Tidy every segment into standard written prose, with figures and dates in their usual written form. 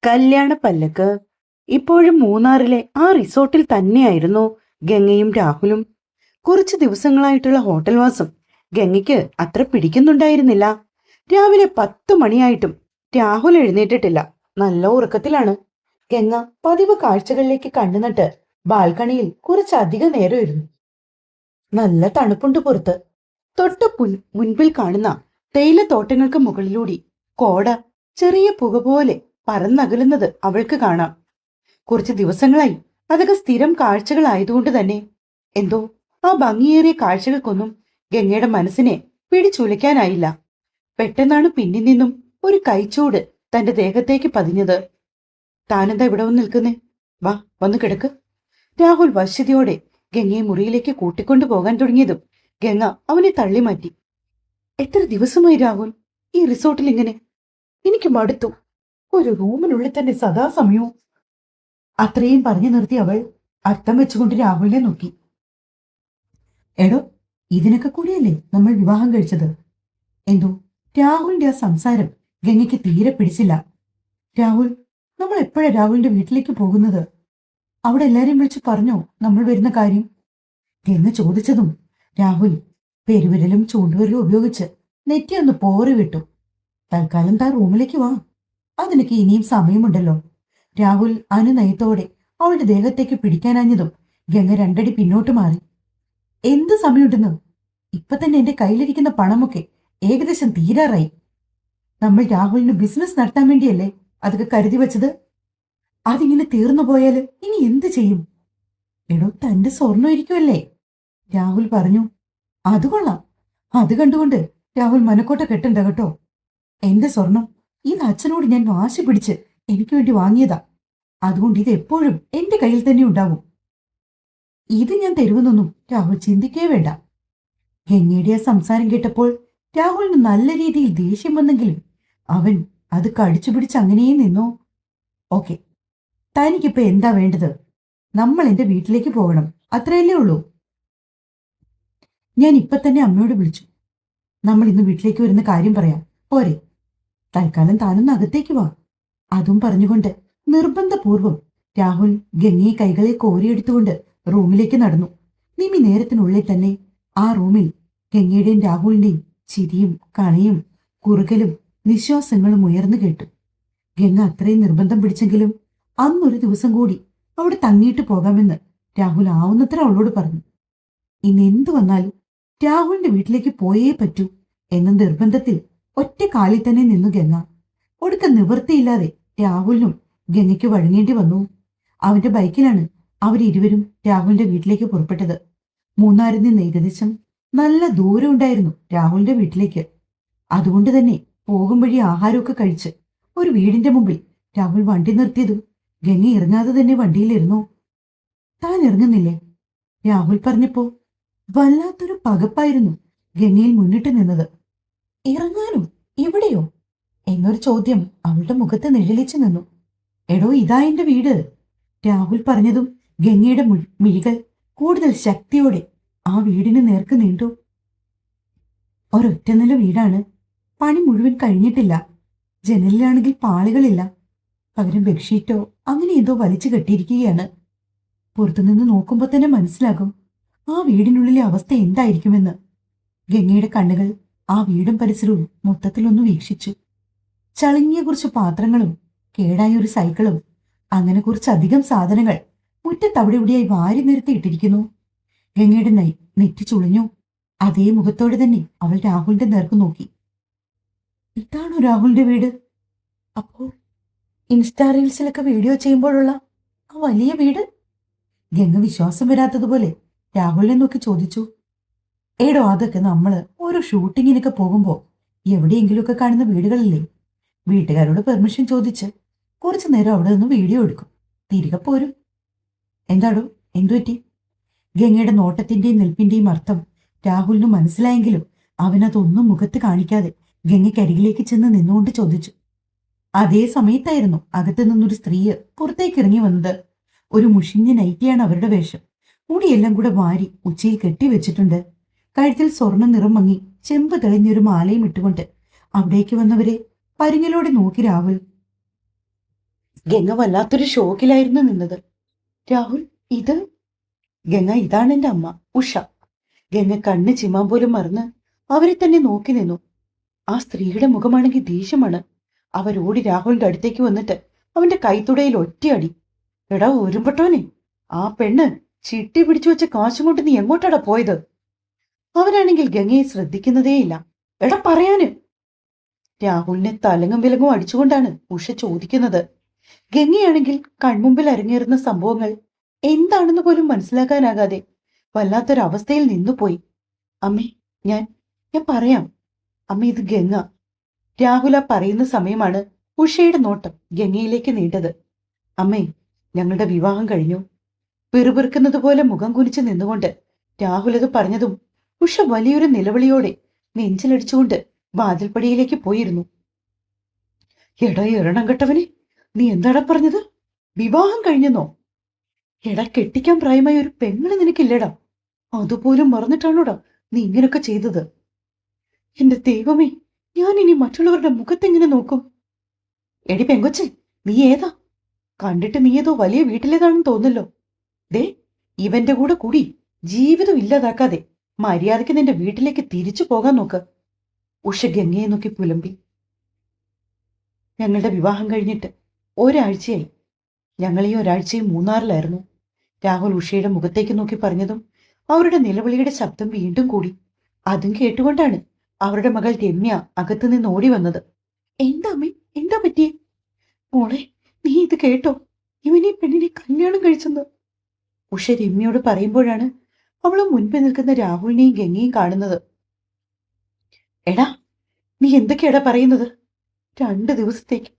കല്യാണ പല്ലക്ക് ഇപ്പോഴും മൂന്നാറിലെ ആ റിസോർട്ടിൽ തന്നെയായിരുന്നു ഗംഗയും രാഹുലും. കുറച്ച് ദിവസങ്ങളായിട്ടുള്ള ഹോട്ടൽ വാസം ഗംഗയ്ക്ക് അത്ര പിടിക്കുന്നുണ്ടായിരുന്നില്ല. രാവിലെ 10 മണിയായിട്ടും രാഹുൽ എഴുന്നേറ്റിട്ടില്ല. നല്ല ഉറക്കത്തിലാണ്. ഗംഗ പതിവ് കാഴ്ചകളിലേക്ക് കണ്ണുനട്ട് ബാൽക്കണിയിൽ കുറച്ചധിക നേരം ഇരുന്നു. നല്ല തണുപ്പുണ്ട് പുറത്ത്. തൊട്ടു മുൻപിൽ കാണുന്ന തേയിലത്തോട്ടങ്ങൾക്ക് മുകളിലൂടി കോട ചെറിയ പുക പോലെ പറന്നകലുന്നത് അവൾക്ക് കാണാം. കുറച്ച് ദിവസങ്ങളായി അതൊക്കെ സ്ഥിരം കാഴ്ചകളായതുകൊണ്ട് തന്നെ എന്തോ ആ ഭംഗിയേറിയ കാഴ്ചകൾക്കൊന്നും ഗംഗയുടെ മനസ്സിനെ പിടിച്ചുലയ്ക്കാനായില്ല. പെട്ടെന്നാണ് പിന്നിൽ നിന്നും ഒരു കൈച്ചൂട് തന്റെ ദേഹത്തേക്ക് പതിഞ്ഞത്. താനെന്താ ഇവിടെ വന്ന് നിൽക്കുന്നേ? വാ, വന്ന് കിടക്ക്. രാഹുൽ വശ്യതയോടെ ഗംഗയെ മുറിയിലേക്ക് കൂട്ടിക്കൊണ്ടു പോകാൻ തുടങ്ങിയതും ഗംഗ അവനെ തള്ളിമാറ്റി. എത്ര ദിവസമായി രാഹുൽ ഈ റിസോർട്ടിൽ ഇങ്ങനെ? എനിക്ക് മടുത്തു. ഒരു റൂമിനുള്ളിൽ തന്നെ സദാസമയവും. അത്രയും പറഞ്ഞു നിർത്തി അവൾ അർത്ഥം വെച്ചുകൊണ്ട് രാഹുലിനെ നോക്കി. എടോ, ഇതിനൊക്കെ കൂടിയല്ലേ നമ്മൾ വിവാഹം കഴിച്ചത്? എന്തോ രാഹുലിന്റെ ആ സംസാരം ഗംഗയ്ക്ക് തീരെ പിടിച്ചില്ല. രാഹുൽ, നമ്മൾ എപ്പോഴാ രാഹുലിന്റെ വീട്ടിലേക്ക് പോകുന്നത്? അവിടെ എല്ലാരെയും വിളിച്ച് പറഞ്ഞോ നമ്മൾ വരുന്ന കാര്യം? ഗംഗ ചോദിച്ചതും രാഹുൽ പെരുവിരലും ചൂണ്ടുവിരലും ഉപയോഗിച്ച് നെറ്റിയൊന്ന് പോറി വിട്ടു. തൽക്കാലം താൻ റൂമിലേക്ക് വാ, അതിനൊക്കെ ഇനിയും സമയമുണ്ടല്ലോ. രാഹുൽ അനുനയത്തോടെ അവളുടെ ദേഹത്തേക്ക് പിടിക്കാനാഞ്ഞതും ഗംഗ രണ്ടടി പിന്നോട്ട് മാറി. എന്ത് സമയമുണ്ടെന്ന്? ഇപ്പൊ തന്നെ എന്റെ കയ്യിലിരിക്കുന്ന പണമൊക്കെ ഏകദേശം തീരാറായി. നമ്മൾ രാഹുലിന് ബിസിനസ് നടത്താൻ വേണ്ടിയല്ലേ അതൊക്കെ കരുതി വെച്ചത്. അതിങ്ങനെ തീർന്നു പോയാല് ഇനി എന്ത് ചെയ്യും? എടോ, തന്റെ സ്വർണ്ണം ഇരിക്കുമല്ലേ? രാഹുൽ പറഞ്ഞു. അത് കൊള്ളാം. അത് കണ്ടുകൊണ്ട് രാഹുൽ മനക്കോട്ട കെട്ടണ്ട കേട്ടോ. എന്റെ സ്വർണം ഇത് അച്ഛനോട് ഞാൻ വാശി പിടിച്ച് എനിക്ക് വേണ്ടി വാങ്ങിയതാ. അതുകൊണ്ട് ഇത് എപ്പോഴും എന്റെ കയ്യിൽ തന്നെ ഉണ്ടാവും. ഇത് ഞാൻ തരുമെന്നൊന്നും രാഹുൽ ചിന്തിക്കേ വേണ്ട. ഗംഗയുടെ സംസാരം കേട്ടപ്പോൾ രാഹുലിന് നല്ല രീതിയിൽ ദേഷ്യം വന്നെങ്കിലും അവൻ അത് കടിച്ചു പിടിച്ച് അങ്ങനെയേ നിന്നോ. ഓക്കെ, തനിക്കിപ്പോ എന്താ വേണ്ടത്? നമ്മൾ എന്റെ വീട്ടിലേക്ക് പോകണം, അത്രയല്ലേ ഉള്ളൂ. ഞാൻ ഇപ്പൊ തന്നെ അമ്മയോട് വിളിച്ചു. നമ്മൾ ഇന്ന് വീട്ടിലേക്ക് വരുന്ന കാര്യം പറയാം, പോരെ? തൽക്കാലം താനൊന്ന് അകത്തേക്ക് വാ. അതും പറഞ്ഞുകൊണ്ട് നിർബന്ധപൂർവം രാഹുൽ ഗംഗയെ കൈകളെ കോരിയെടുത്തുകൊണ്ട് റൂമിലേക്ക് നടന്നു. നിമി നേരത്തിനുള്ളിൽ തന്നെ ആ റൂമിൽ ഗംഗയുടെയും രാഹുലിന്റെയും ചിരിയും കളയും കുറുകലും നിശ്വാസങ്ങളും ഉയർന്നു കേട്ടു. ഗംഗ അത്രയും നിർബന്ധം പിടിച്ചെങ്കിലും അന്നൊരു ദിവസം കൂടി അവിടെ തങ്ങിയിട്ട് പോകാമെന്ന് രാഹുൽ ആവുന്നത്ര അവളോട് പറഞ്ഞു. ഇന്ന് എന്തു വന്നാലും രാഹുലിന്റെ വീട്ടിലേക്ക് പോയേ പറ്റൂ എന്ന നിർബന്ധത്തിൽ ഒറ്റ കാലിൽ തന്നെ നിന്നു ഗംഗ. ഒടുക്ക നിവൃത്തിയില്ലാതെ രാഹുലിനും ഗംഗയ്ക്ക് വഴങ്ങേണ്ടി വന്നു. അവന്റെ ബൈക്കിലാണ് അവരിരുവരും രാഹുലിന്റെ വീട്ടിലേക്ക് പുറപ്പെട്ടത്. മൂന്നാറിൽ നിന്ന് ഏകദേശം നല്ല ദൂരം ഉണ്ടായിരുന്നു രാഹുലിന്റെ വീട്ടിലേക്ക്. അതുകൊണ്ട് തന്നെ പോകും വഴി ആഹാരമൊക്കെ കഴിച്ച് ഒരു വീടിന്റെ മുമ്പിൽ രാഹുൽ വണ്ടി നിർത്തിയതും ഗംഗ ഇറങ്ങാതെ തന്നെ വണ്ടിയിലിരുന്നു. താൻ ഇറങ്ങുന്നില്ലേ? രാഹുൽ പറഞ്ഞപ്പോ വല്ലാത്തൊരു പകപ്പായിരുന്നു ഗംഗയിൽ മുന്നിട്ട് നിന്നത്. ഇറങ്ങാനോ? ഇവിടെയോ എന്നൊരു ചോദ്യം അവളുടെ മുഖത്ത് നിഴലിച്ചു നിന്നു. എടോ, ഇതാ എന്റെ വീട്. രാഹുൽ പറഞ്ഞതും ഗംഗയുടെ മിഴികൾ കൂടുതൽ ശക്തിയോടെ ആ വീടിന് നേർക്ക് നീണ്ടു. ഒരൊറ്റ നില വീടാണ്. പണി മുഴുവൻ കഴിഞ്ഞിട്ടില്ല. ജനലിലാണെങ്കിൽ പാളികളില്ല. പകരം ബെഡ്ഷീറ്റോ അങ്ങനെ എന്തോ വലിച്ചു കെട്ടിയിരിക്കുകയാണ്. പുറത്തുനിന്ന് നോക്കുമ്പോൾ തന്നെ മനസ്സിലാകും ആ വീടിനുള്ളിലെ അവസ്ഥ എന്തായിരിക്കുമെന്ന്. ഗംഗയുടെ കണ്ണുകൾ ആ വീടും പരിസരവും മൊത്തത്തിലൊന്ന് വീക്ഷിച്ചു. ചളുങ്ങിയ കുറച്ച് പാത്രങ്ങളും കേടായ ഒരു സൈക്കിളും അങ്ങനെ കുറച്ചധികം സാധനങ്ങൾ മുറ്റത്തവിടെ ഇവിടെയായി വാരി നിരത്തിയിട്ടിരിക്കുന്നു. ഗംഗയുടെ നെറ്റി ചുളിഞ്ഞു. അതേ മുഖത്തോടെ തന്നെ അവൾ രാഹുലിന്റെ നേർക്ക് നോക്കി. ഇതാണോ രാഹുലിന്റെ വീട്? അപ്പോ ഇൻസ്റ്റാ റീൽസിലൊക്കെ വീഡിയോ ചെയ്യുമ്പോഴുള്ള ആ വലിയ വീട്? ഗംഗ വിശ്വാസം വരാത്തതുപോലെ രാഹുലിനെ നോക്കി ചോദിച്ചു. ഏടോ, അതൊക്കെ നമ്മള് ഓരോ ഷൂട്ടിങ്ങിനൊക്കെ പോകുമ്പോ എവിടെയെങ്കിലുമൊക്കെ കാണുന്ന വീടുകളില്ലേ? വീട്ടുകാരോട് പെർമിഷൻ ചോദിച്ച് കുറച്ചു നേരം അവിടെ നിന്ന് വീഡിയോ എടുക്കും, തിരികെ പോരും. എന്താടോ, എന്തുപറ്റി? ഗംഗയുടെ നോട്ടത്തിന്റെയും നിൽപ്പിന്റെയും അർത്ഥം രാഹുലിന് മനസ്സിലായെങ്കിലും അവനതൊന്നും മുഖത്ത് കാണിക്കാതെ ഗംഗയ്ക്കരികിലേക്ക് ചെന്ന് നിന്നുകൊണ്ട് ചോദിച്ചു. അതേ സമയത്തായിരുന്നു അകത്തു നിന്നൊരു സ്ത്രീ പുറത്തേക്ക് ഇറങ്ങി വന്നത്. ഒരു മുഷിഞ്ഞ നൈറ്റിയാണ് അവരുടെ വേഷം. മുടിയെല്ലാം കൂടെ വാരി ഉച്ചയിൽ കെട്ടിവെച്ചിട്ടുണ്ട്. കഴുത്തിൽ സ്വർണ്ണ നിറം മങ്ങി ചെമ്പ് തെളിഞ്ഞൊരു മാലയും ഇട്ടുകൊണ്ട് അവിടേക്ക് വന്നവരെ പരിങ്ങലോടെ നോക്കി രാഹുൽ. ഗംഗ വല്ലാത്തൊരു ഷോക്കിലായിരുന്നു നിന്നത്. രാഹുൽ, ഇത് ഗംഗ, ഇതാണ് എന്റെ അമ്മ ഉഷ. ഗംഗ കണ്ണ് ചിമ്മാൻ പോലും മറന്ന് അവരെ തന്നെ നോക്കി നിന്നു. ആ സ്ത്രീയുടെ മുഖമാണെങ്കിൽ ദേഷ്യമാണ്. അവരോടി രാഹുലിന്റെ അടുത്തേക്ക് വന്നിട്ട് അവന്റെ കൈത്തുടയിൽ ഒറ്റയടി. എടാ ഒരുമ്പെട്ടോനെ, ആ പെണ്ണ് ചിട്ടി പിടിച്ചു വെച്ച കാശും കൊണ്ട് നീ എങ്ങോട്ടാടാ പോയത്? അവനാണെങ്കിൽ ഗംഗയെ ശ്രദ്ധിക്കുന്നതേയില്ല. എടാ പറയാന്! രാഹുലിനെ തലങ്ങും വിലങ്ങും അടിച്ചുകൊണ്ടാണ് ഉഷ ചോദിക്കുന്നത്. ഗംഗയാണെങ്കിൽ കൺമുമ്പിൽ അരങ്ങേറുന്ന സംഭവങ്ങൾ എന്താണെന്ന് പോലും മനസ്സിലാക്കാനാകാതെ വല്ലാത്തൊരവസ്ഥയിൽ നിന്നുപോയി. അമ്മേ, ഞാൻ ഞാൻ പറയാം അമ്മ, ഇത് ഗംഗ. രാഹുൽ ആ പറയുന്ന സമയമാണ് ഉഷയുടെ നോട്ടം ഗംഗയിലേക്ക് നീണ്ടത്. അമ്മേ, ഞങ്ങളുടെ വിവാഹം കഴിഞ്ഞു. പിറുപിറുക്കുന്നത് പോലെ മുഖം കുനിച്ച് നിന്നുകൊണ്ട് രാഹുൽ അത് പറഞ്ഞതും ഉഷ വലിയൊരു നിലവിളിയോടെ നെഞ്ചിലടിച്ചുകൊണ്ട് വാതിൽപ്പടിയിലേക്ക് പോയിരുന്നു. എടാ എറണം കെട്ടവനെ, നീ എന്താടാ പറഞ്ഞത്? വിവാഹം കഴിഞ്ഞെന്നോ? എടാ, കെട്ടിക്കാൻ പ്രായമായ ഒരു പെങ്ങളെ നിനക്കില്ലടാ. അതുപോലും മറന്നിട്ടാണോടാ നീ ഇങ്ങനൊക്കെ ചെയ്തത്? എന്റെ ദൈവമേ, ഞാൻ ഇനി മറ്റുള്ളവരുടെ മുഖത്തെങ്ങനെ നോക്കും? എടി പെങ്കൊച്ചെ, നീ ഏതാ? കണ്ടിട്ട് നീ ഏതോ വലിയ വീട്ടിലേതാണെന്ന് തോന്നല്ലോ. ദേ, ഇവന്റെ കൂടെ കൂടി ജീവിതം ഇല്ലാതാക്കാതെ മര്യാദയ്ക്ക് നിന്റെ വീട്ടിലേക്ക് തിരിച്ചു പോകാൻ നോക്ക്. ഉഷ ഗംഗയെ നോക്കി പുലമ്പി. ഞങ്ങളുടെ വിവാഹം കഴിഞ്ഞിട്ട് ഒരാഴ്ചയായി. ഞങ്ങൾ ഈ ഒരാഴ്ചയും മൂന്നാറിലായിരുന്നു. രാഹുൽ ഉഷയുടെ മുഖത്തേക്ക് നോക്കി പറഞ്ഞതും അവരുടെ നിലവിളിയുടെ ശബ്ദം വീണ്ടും കൂടി. അതും കേട്ടുകൊണ്ടാണ് അവരുടെ മകൾ രമ്യ അകത്തു നിന്ന് ഓടി വന്നത്. എന്താ അമ്മേ, എന്താ പറ്റിയേ? മോളെ, നീ ഇത് കേട്ടോ? ഇവൻ ഈ പെണ്ണിനെ കല്യാണം കഴിച്ചെന്ന്. ഉഷ രമ്യയോട് പറയുമ്പോഴാണ് അവള് മുൻപിൽ നിൽക്കുന്ന രാഹുലിനെയും ഗംഗയും കാണുന്നത്. എടാ, നീ എന്തൊക്കെയാടാ പറയുന്നത്? 2 ദിവസത്തേക്ക്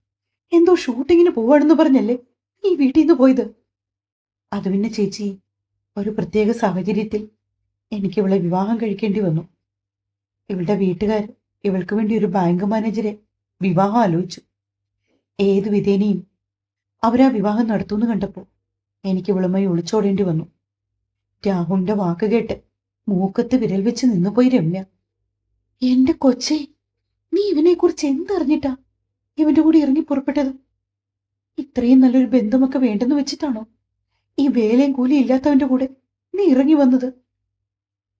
എന്തോ ഷൂട്ടിങ്ങിന് പോവാണെന്ന് പറഞ്ഞല്ലേ ഈ വീട്ടിൽ നിന്ന് പോയത്? അത് പിന്നെ ചേച്ചി, ഒരു പ്രത്യേക സാഹചര്യത്തിൽ എനിക്ക് ഇവളെ വിവാഹം കഴിക്കേണ്ടി വന്നു. ഇവളുടെ വീട്ടുകാർ ഇവൾക്ക് വേണ്ടി ഒരു ബാങ്ക് മാനേജരെ വിവാഹം ആലോചിച്ചു. ഏതു വിധേനയും അവരാ വിവാഹം നടത്തുമെന്ന് കണ്ടപ്പോൾ എനിക്ക് ഇവളുമായി ഒളിച്ചോടേണ്ടി വന്നു. രാഹുലിന്റെ വാക്ക് കേട്ട് മൂക്കത്ത് വിരൽ വെച്ച് നിന്നുപോയി രമ്യ. എന്റെ കൊച്ചേ, നീ ഇവനെക്കുറിച്ച് എന്തറിഞ്ഞിട്ടാ ഇവന്റെ കൂടി ഇറങ്ങി പുറപ്പെട്ടത്? ഇത്രയും നല്ലൊരു ബന്ധമൊക്കെ വേണ്ടെന്ന് വെച്ചിട്ടാണോ ഈ വേലയും കൂലി ഇല്ലാത്തവന്റെ കൂടെ നീ ഇറങ്ങി വന്നത്?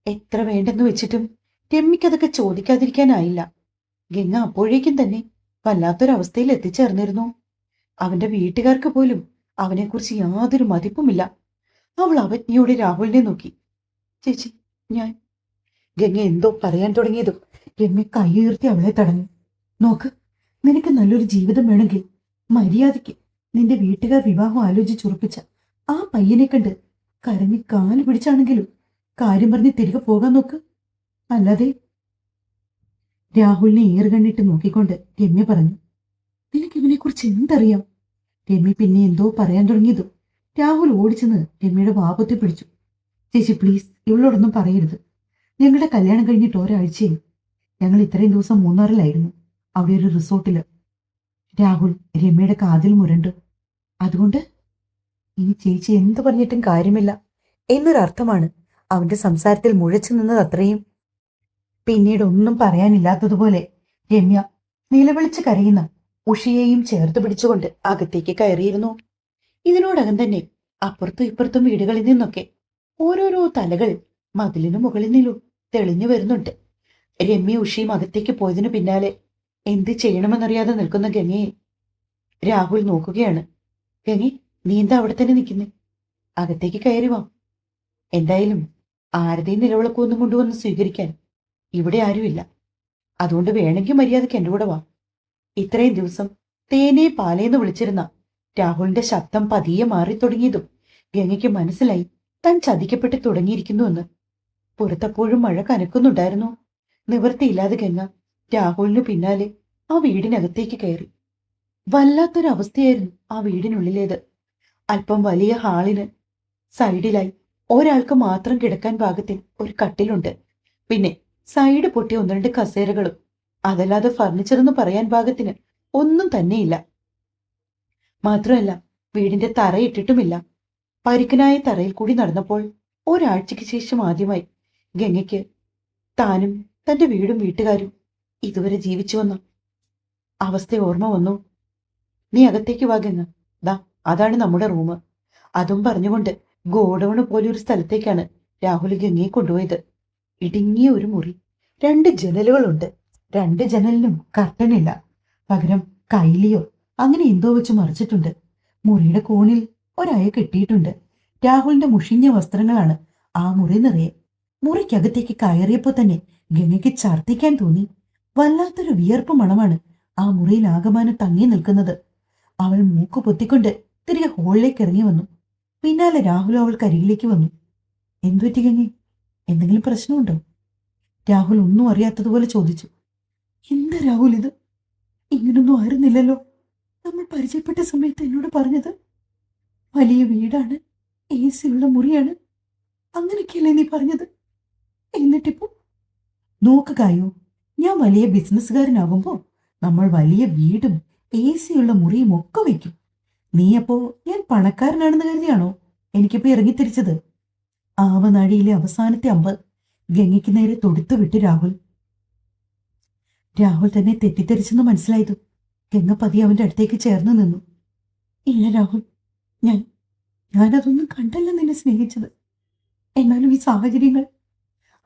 എത്ര വേണ്ടെന്ന് വെച്ചിട്ടും രമ്യക്കതൊക്കെ ചോദിക്കാതിരിക്കാനായില്ല. ഗംഗ അപ്പോഴേക്കും തന്നെ വല്ലാത്തൊരവസ്ഥയിൽ എത്തിച്ചേർന്നിരുന്നു. അവന്റെ വീട്ടുകാർക്ക് പോലും അവനെക്കുറിച്ച് യാതൊരു മതിപ്പുമില്ല. അവൾ അവജ്ഞയോടെ രാഹുലിനെ നോക്കി. ചേച്ചി, ഞാൻ ഗംഗ എന്തോ പറയാൻ തുടങ്ങിയതും രമ്യ കൈയുയർത്തി അവളെ തടഞ്ഞു. നോക്ക്, നിനക്ക് നല്ലൊരു ജീവിതം വേണമെങ്കിൽ മര്യാദയ്ക്ക് നിന്റെ വീട്ടുകാർ വിവാഹം ആലോചിച്ചുറപ്പിച്ച ആ പയ്യനെ കണ്ട് കരഞ്ഞ് കാല് പിടിച്ചാണെങ്കിലും കാര്യം പറഞ്ഞ് തിരികെ പോകാൻ നോക്ക്. അല്ലാതെ. രാഹുലിനെ ഏറുകണ്ണിട്ട് നോക്കിക്കൊണ്ട് രമ്യ പറഞ്ഞു. നിനക്ക് ഇവനെ കുറിച്ച് എന്തറിയാം? രമ്യ പിന്നെ എന്തോ പറയാൻ തുടങ്ങിയതും രാഹുൽ ഓടിച്ചെന്ന് രമ്യയുടെ വാപത്തി പിടിച്ചു. ചേച്ചി പ്ലീസ്, ഇവളോടൊന്നും പറയരുത്. ഞങ്ങളുടെ കല്യാണം കഴിഞ്ഞിട്ട് ഒരാഴ്ചയായി. ഞങ്ങൾ ഇത്രയും ദിവസം മൂന്നാറിലായിരുന്നു, അവിടെ ഒരു റിസോർട്ടില്. രാഹുൽ രമ്യയുടെ കാതിൽ മുരണ്ടു. അതുകൊണ്ട് ഇനി ചേച്ചി എന്തു പറഞ്ഞിട്ടും കാര്യമില്ല എന്നൊരർത്ഥമാണ് അവന്റെ സംസാരത്തിൽ മുഴച്ചു നിന്നത്. അത്രയും. പിന്നീട് ഒന്നും പറയാനില്ലാത്തതുപോലെ രമ്യ നിലവിളിച്ച് കരയുന്ന ഉഷയെയും ചേർത്ത് പിടിച്ചുകൊണ്ട് അകത്തേക്ക് കയറിയിരുന്നു. ഇതിനോടകം തന്നെ അപ്പുറത്തും ഇപ്പുറത്തും വീടുകളിൽ നിന്നൊക്കെ ഓരോരോ തലകൾ മതിലിനു മുകളിൽ നിന്നും തെളിഞ്ഞു വരുന്നുണ്ട്. രമ്യ ഉഷയും അകത്തേക്ക് പോയതിനു പിന്നാലെ എന്ത് ചെയ്യണമെന്നറിയാതെ നിൽക്കുന്ന ഗംഗയെ രാഹുൽ നോക്കുകയാണ്. ഗംഗെ, നീ എന്താ അവിടെ തന്നെ നിൽക്കുന്നേ? അകത്തേക്ക് കയറി വാ. എന്തായാലും ആരുടെയും നിലവിളക്കൊന്നും കൊണ്ടുവന്ന് സ്വീകരിക്കാൻ ഇവിടെ ആരുമില്ല. അതുകൊണ്ട് വേണമെങ്കിൽ മര്യാദയ്ക്ക് എന്റെ കൂടെ വാ. ഇത്രയും ദിവസം തേനേ പാലേന്ന് വിളിച്ചിരുന്ന രാഹുലിന്റെ ശബ്ദം പതിയെ മാറി തുടങ്ങിയതും ഗംഗയ്ക്ക് മനസ്സിലായി താൻ ചതിക്കപ്പെട്ട് തുടങ്ങിയിരിക്കുന്നുവെന്ന്. പുറത്തപ്പോഴും മഴ കനക്കുന്നുണ്ടായിരുന്നു. നിവൃത്തിയില്ലാതെ ഗംഗ രാഹുലിനു പിന്നാലെ ആ വീടിനകത്തേക്ക് കയറി. വല്ലാത്തൊരവസ്ഥയായിരുന്നു ആ വീടിനുള്ളിലേത്. അല്പം വലിയ ഹാളിന് സൈഡിലായി ഒരാൾക്ക് മാത്രം കിടക്കാൻ പാകത്തിൽ ഒരു കട്ടിലുണ്ട്. പിന്നെ സൈഡ് പൊട്ടിയ 1-2 കസേരകളും. അതല്ലാതെ ഫർണിച്ചർ എന്ന് പറയാൻ പാകത്തിന് ഒന്നും തന്നെയില്ല. മാത്രമല്ല, വീടിന്റെ തറയിട്ടിട്ടുമില്ല. പരുക്കനായ തറയിൽ കൂടി നടന്നപ്പോൾ ഒരാഴ്ചയ്ക്ക് ശേഷം ആദ്യമായി ഗംഗയ്ക്ക് താനും തന്റെ വീടും വീട്ടുകാരും ഇതുവരെ ജീവിച്ചു വന്ന അവസ്ഥ ഓർമ്മ വന്നു. നീ അകത്തേക്ക് വാ ഗംഗ, ദാ അതാണ് നമ്മുടെ റൂം. അതും പറഞ്ഞുകൊണ്ട് ഗോഡൌണ് പോലെ ഒരു സ്ഥലത്തേക്കാണ് രാഹുൽ ഗംഗയെ കൊണ്ടുപോയത്. ഇടുങ്ങിയ ഒരു മുറി, 2 ജനലുകളുണ്ട്. 2 ജനലിനും കർട്ടനില്ല, പകരം കൈലിയോ അങ്ങനെ എന്തോ വെച്ച് മറിച്ചിട്ടുണ്ട്. മുറിയുടെ കോണിൽ ഒരയ കെട്ടിയിട്ടുണ്ട്. രാഹുലിന്റെ മുഷിഞ്ഞ വസ്ത്രങ്ങളാണ് ആ മുറി നിറയെ. മുറിക്കകത്തേക്ക് കയറിയപ്പോ തന്നെ ഗംഗയ്ക്ക് ഛർദ്ദിക്കാൻ തോന്നി. വല്ലാത്തൊരു വിയർപ്പ് മണമാണ് ആ മുറിയിൽ ആകമാനം തങ്ങി നിൽക്കുന്നത്. അവൾ മൂക്ക് പൊത്തിക്കൊണ്ട് തിരികെ ഹോളിലേക്ക് ഇറങ്ങി വന്നു. പിന്നാലെ രാഹുൽ അവൾക്കരികിലേക്ക് വന്നു. എന്തുപറ്റി ഗംഗേ? എന്തെങ്കിലും പ്രശ്നമുണ്ടോ? രാഹുൽ ഒന്നും അറിയാത്തതുപോലെ ചോദിച്ചു. എന്താ രാഹുൽ ഇത്? ഇങ്ങനൊന്നും ആയിരുന്നില്ലല്ലോ നമ്മൾ പരിചയപ്പെട്ട സമയത്ത് എന്നോട് പറഞ്ഞത്. വലിയ വീടാണ്, AC ഉള്ള മുറിയാണ്, അങ്ങനെയൊക്കെയല്ലേ നീ പറഞ്ഞത്? എന്നിട്ടിപ്പോ നോക്കുകയോ, ഞാൻ വലിയ ബിസിനസ്സുകാരനാകുമ്പോ നമ്മൾ വലിയ വീടും AC ഉള്ള മുറിയും ഒക്കെ വയ്ക്കും. നീ അപ്പോ ഞാൻ പണക്കാരനാണെന്ന് കരുതിയാണോ എനിക്കിപ്പോ ഇറങ്ങിത്തിരിച്ചത്? ആവനാഴിയിലെ അവസാനത്തെ അമ്പ് ഗംഗയ്ക്ക് നേരെ തൊടുത്തു വിട്ട് രാഹുൽ. രാഹുൽ തന്നെ തെറ്റിദ്ധരിച്ചെന്ന് മനസ്സിലായതു. ഗംഗ പതി അവന്റെ അടുത്തേക്ക് ചേർന്ന് നിന്നു. ഇല്ല രാഹുൽ, ഞാനതൊന്നും കണ്ടല്ല നിന്നെ സ്നേഹിച്ചത്. എന്നാലും ഈ സാഹചര്യങ്ങൾ,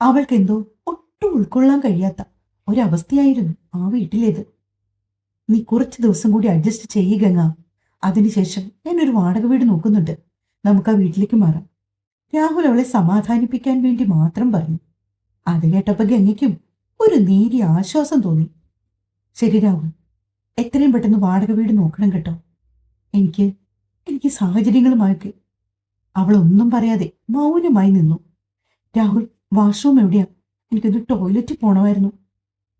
അവൾക്കെന്തോ ഒട്ടും ഉൾക്കൊള്ളാൻ കഴിയാത്ത ഒരവസ്ഥയായിരുന്നു ആ വീട്ടിലേത്. നീ കുറച്ച് ദിവസം കൂടി അഡ്ജസ്റ്റ് ചെയ്യുക. അതിനുശേഷം ഞാനൊരു വാടക വീട് നോക്കുന്നുണ്ട്, നമുക്ക് ആ വീട്ടിലേക്ക് മാറാം. രാഹുൽ അവളെ സമാധാനിപ്പിക്കാൻ വേണ്ടി മാത്രം പറഞ്ഞു. അത് കേട്ടപ്പോ ഗംഗയ്ക്കും ഒരു നേരിയ ആശ്വാസം തോന്നി. ശരി രാഹുൽ, എത്രയും പെട്ടെന്ന് വാടക വീട് നോക്കണം കേട്ടോ. എനിക്ക് സാഹചര്യങ്ങളുമായൊക്കെ. അവൾ ഒന്നും പറയാതെ മൗനമായി നിന്നു. രാഹുൽ, വാഷ്റൂം എവിടെയാ? എനിക്കൊന്ന് ടോയ്ലറ്റിൽ പോണമായിരുന്നു.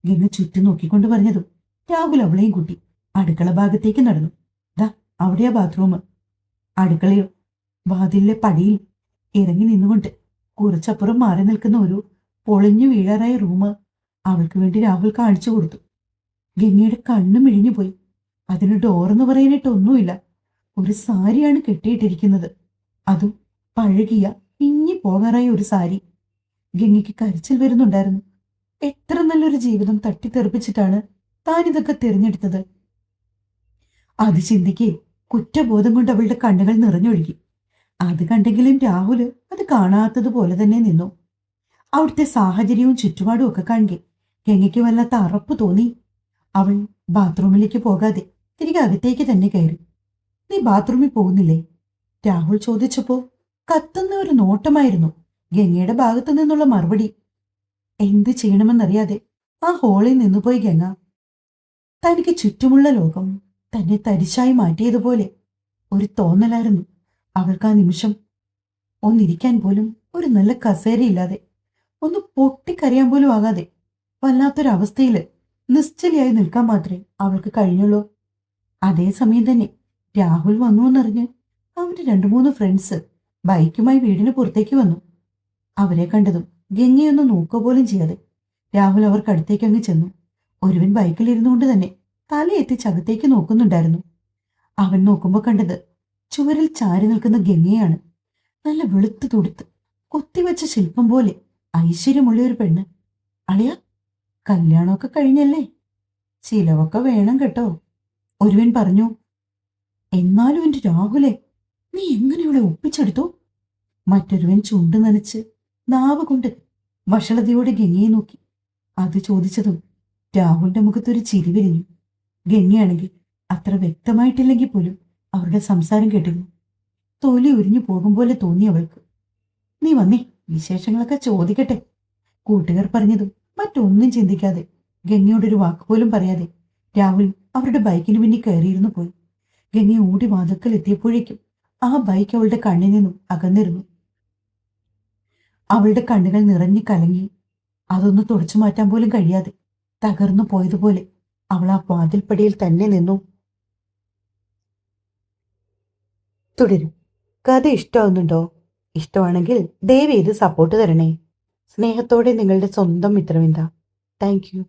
ഗംഗ ചുറ്റും നോക്കിക്കൊണ്ട് പറഞ്ഞതും രാഹുൽ അവളെയും കൂട്ടി അടുക്കള ഭാഗത്തേക്ക് നടന്നു. ദാ അവിടെയാ ബാത്റൂം. അടുക്കളയോ വാതിലിലെ പടിയിൽ ഇറങ്ങി നിന്നുകൊണ്ട് കുറച്ചപ്പുറം മാറി നിൽക്കുന്ന ഒരു പൊളിഞ്ഞു വീഴാറായ റൂം അവൾക്ക് വേണ്ടി രാഹുൽ കാണിച്ചു കൊടുത്തു. ഗംഗയുടെ കണ്ണു മിഴിഞ്ഞുപോയി. അതിന് ഡോറെന്ന് പറയാനായിട്ട് ഒന്നുമില്ല. ഒരു സാരിയാണ് കെട്ടിയിട്ടിരിക്കുന്നത്, അതും പഴകിയ പിഞ്ഞി പോകാറായ ഒരു സാരി. ഗംഗയ്ക്ക് കരച്ചിൽ വരുന്നുണ്ടായിരുന്നു. എത്ര നല്ലൊരു ജീവിതം തട്ടിത്തെറിപ്പിച്ചിട്ടാണ് താനിതൊക്കെ തിരഞ്ഞെടുത്തത്. അത് ചിന്തിക്കേ കുറ്റബോധം കൊണ്ട് അവളുടെ കണ്ണുകൾ നിറഞ്ഞൊഴുകി. അത് കണ്ടെങ്കിലും രാഹുല് അത് കാണാത്തതുപോലെ തന്നെ നിന്നു. അവിടുത്തെ സാഹചര്യവും ചുറ്റുപാടും ഒക്കെ കാണുകെ ഗംഗയ്ക്ക് വല്ലാത്ത അറപ്പ് തോന്നി. അവൾ ബാത്റൂമിലേക്ക് പോകാതെ തിരികെ അകത്തേക്ക് തന്നെ കയറി. നീ ബാത്റൂമിൽ പോകുന്നില്ലേ? രാഹുൽ ചോദിച്ചപ്പോ കത്തുന്ന ഒരു നോട്ടമായിരുന്നു ഗംഗയുടെ ഭാഗത്തു നിന്നുള്ള മറുപടി. എന്ത് ചെയ്യണമെന്നറിയാതെ ആ ഹോളിൽ നിന്നുപോയി ഗംഗ. തനിക്ക് ചുറ്റുമുള്ള ലോകം തന്നെ തരിശായി മാറ്റിയതുപോലെ ഒരു തോന്നലായിരുന്നു അവൾക്ക് ആ നിമിഷം. ഒന്നിരിക്കാൻ പോലും ഒരു നല്ല കസേരയില്ലാതെ, ഒന്ന് പൊട്ടിക്കരയാൻ പോലും ആകാതെ വല്ലാത്തൊരവസ്ഥയില് നിശ്ചലയായി നിൽക്കാൻ മാത്രമേ അവൾക്ക് കഴിഞ്ഞുള്ളൂ. അതേസമയം തന്നെ രാഹുൽ വന്നു എന്നറിഞ്ഞ് അവന്റെ 2-3 ഫ്രണ്ട്സ് ബൈക്കുമായി വീടിന് പുറത്തേക്ക് വന്നു. അവരെ കണ്ടതും ഗംഗയൊന്ന് നോക്കുക പോലും ചെയ്യാതെ രാഹുൽ അവർക്കടുത്തേക്ക് അങ്ങ് ചെന്നു. ഒരുവൻ ബൈക്കിലിരുന്നുകൊണ്ട് തന്നെ തലയെത്തിച്ച് അകത്തേക്ക് നോക്കുന്നുണ്ടായിരുന്നു. അവൻ നോക്കുമ്പോൾ കണ്ടത് ചുവരിൽ ചാരി നിൽക്കുന്ന ഗംഗയാണ്. നല്ല വെളുത്തു തുടുത്ത് കൊത്തിവെച്ച ശില്പം പോലെ ഐശ്വര്യമുള്ള ഒരു പെണ്ണ്. അളിയ, കല്യാണമൊക്കെ കഴിഞ്ഞല്ലേ? ചിലവൊക്കെ വേണം കേട്ടോ, ഒരുവൻ പറഞ്ഞു. എന്നാലും എന്റെ രാഹുലെ, നീ എങ്ങനെ ഇവിടെ ഒപ്പിച്ചെടുത്തു? മറ്റൊരുവൻ ചുണ്ടു നനച്ച് നാവ് കൊണ്ട് വഷളതയോടെ ഗംഗയെ നോക്കി. അത് ചോദിച്ചതും രാഹുലിന്റെ മുഖത്തൊരു ചിരി വിരിഞ്ഞു. ഗംഗയാണെങ്കിൽ അത്ര വ്യക്തമായിട്ടില്ലെങ്കിൽ പോലും അവരുടെ സംസാരം കേട്ടിരുന്നു. തൊലി ഉരിഞ്ഞു പോകും പോലെ തോന്നി അവൾക്ക്. നീ വന്നേ, വിശേഷങ്ങളൊക്കെ ചോദിക്കട്ടെ. കൂട്ടുകാർ പറഞ്ഞതും മറ്റൊന്നും ചിന്തിക്കാതെ ഗംഗയോടൊരു വാക്കുപോലും പറയാതെ രാഹുൽ അവരുടെ ബൈക്കിന് പിന്നിൽ കയറിയിരുന്നു പോയി. ഗംഗ ഓടി വാതിൽക്കൽ എത്തിയപ്പോഴേക്കും ആ ബൈക്ക് അവളുടെ കണ്ണിൽ നിന്നും അകന്നിരുന്നു. അവളുടെ കണ്ണുകൾ നിറഞ്ഞു കലങ്ങി. അതൊന്ന് തുടച്ചു മാറ്റാൻ പോലും കഴിയാതെ തകർന്നു പോയതുപോലെ അവൾ ആ വാതിൽപ്പടിയിൽ തന്നെ നിന്നു. തുടരും. കഥ ഇഷ്ടമാവുന്നുണ്ടോ? ഇഷ്ടമാണെങ്കിൽ ദയവ് ചെയ്ത് സപ്പോർട്ട് തരണേ. സ്നേഹത്തോടെ നിങ്ങളുടെ സ്വന്തം മിത്രവിന്ദ. Thank you.